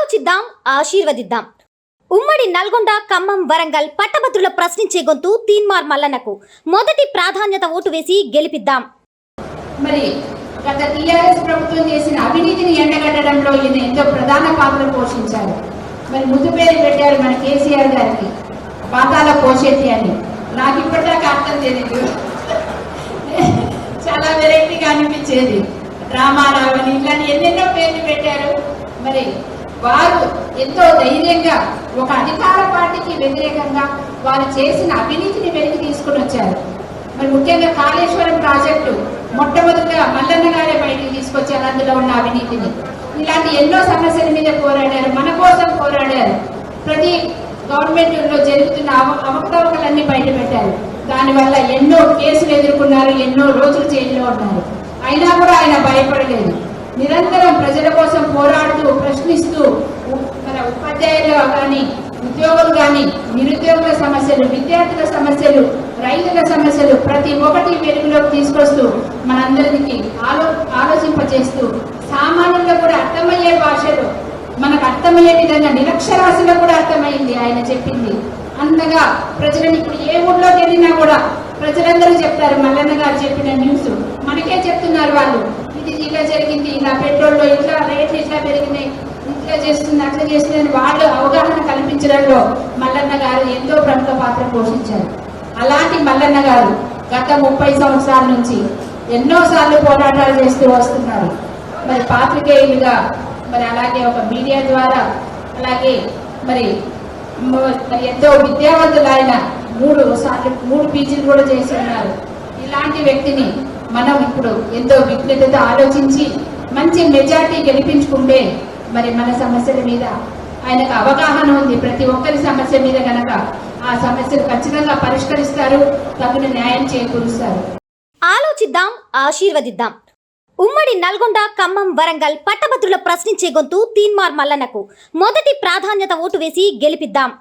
ఆలోచిద్దాం, ఆశీర్వదిద్దాం. ఉమ్మడి నల్గొండ, ఖమ్మం, వరంగల్ పట్టభద్రుల ప్రశ్నించే గొంతు తీన్మార్ మల్లన్నకు మొదటి ప్రాధాన్యత ఓటు వేసి గెలిపిద్దాం. మరి గత టీఆర్ఎస్ ప్రభుత్వం చేసిన అవినీతిని ఎండగట్టడంలో ఈయన ఎంతో ప్రధాన పాత్ర పోషించారు. మరి ముద్దు పేరు పెట్టారు మన కేసీఆర్ గారికి, పాతాల పోషెట్టి అని. నాకు ఇప్పటిదాకా అర్థం తెలియదు, చాలా వెరైటీగా అనిపించేది. రామారావు అని ఇలాంటి ఎన్నెన్నో పేర్లు పెట్టారు. మరి వారు ఎంతో ధైర్యంగా ఒక అధికార పార్టీకి వ్యతిరేకంగా వారు చేసిన అవినీతిని వెలికి తీసుకుని వచ్చారు. మరి ముఖ్యంగా కాళేశ్వరం ప్రాజెక్టు మొట్టమొదటిగా మల్లన్న గారే బయటికి తీసుకొచ్చారు, అందులో ఉన్న అవినీతిని. ఇలాంటి ఎన్నో సమస్యల మీద పోరాడారు, మన కోసం పోరాడారు. ప్రతి గవర్నమెంట్లో జరుగుతున్న అవకతవకలన్నీ బయట పెట్టారు. దానివల్ల ఎన్నో కేసులు ఎదుర్కొన్నారు, ఎన్నో రోజులు జైల్లో ఉన్నారు. అయినా కూడా ఆయన భయపడలేదు. నిరంతరం ప్రజల కోసం పోరాడుతూ ప్రశ్నిస్తూ మన ఉపాధ్యాయులు కానీ, ఉద్యోగులు కానీ, నిరుద్యోగుల సమస్యలు, విద్యార్థుల సమస్యలు, రైతుల సమస్యలు ప్రతి ఒక్కటి వెలుగులోకి తీసుకొస్తూ మనందరికి ఆలోచింపచేస్తూ సామాన్యుల్లో కూడా అర్థమయ్యే భాషలో మనకు అర్థమయ్యే విధంగా నిరక్షరాస్యులో కూడా అర్థమైంది ఆయన చెప్పింది. అంతగా ప్రజలను ఇప్పుడు ఏ ఊళ్ళోకి వెళ్ళినా కూడా ప్రజలందరూ చెప్తారు మల్లన్న గారు చెప్పిన న్యూస్ మనకే చెప్తున్నారు. వాళ్ళు ఇది ఇలా జరిగింది, ఇలా పెట్రోల్లో ఇట్లా రేట్లు ఇట్లా పెరిగినాయి, ఇట్లా చేస్తుంది, అట్లా చేస్తుంది అని వాళ్ళు అవగాహన కల్పించడంలో మల్లన్న గారు ఎంతో ప్రముఖ పాత్ర పోషించారు. అలాంటి మల్లన్న గారు గత 30 సంవత్సరాల నుంచి ఎన్నోసార్లు పోరాటాలు చేస్తూ వస్తున్నారు. మరి పాత్రికేయులుగా, మరి అలాగే ఒక మీడియా ద్వారా, అలాగే మరి ఎంతో విద్యావంతులు ఆయన 3 పీజీలు కూడా చేసి ఉన్నారు. ఇలాంటి వ్యక్తిని మనం ఇప్పుడు ఎంతో విజ్ఞతతో ఆలోచించి మంచి మెజార్టీ గెలిపించుకుంటే మరి మన సమస్యల మీద ఆయనకు అవగాహన ఉంది. ప్రతి ఒక్కరి సమస్య మీద కనుక ఆ సమస్యను ఖచ్చితంగా పరిష్కరిస్తారు, తగిన న్యాయం చేకూరుస్తారు. ఆలోచిద్దాం, ఆశీర్వదిద్దాం. ఉమ్మడి నల్గొండ, ఖమ్మం, వరంగల్ పట్టభద్రుల ప్రశ్నించే గొంతు తీన్మార్ మల్లన్నకు మొదటి ప్రాధాన్యత ఓటు వేసి గెలిపిద్దాం.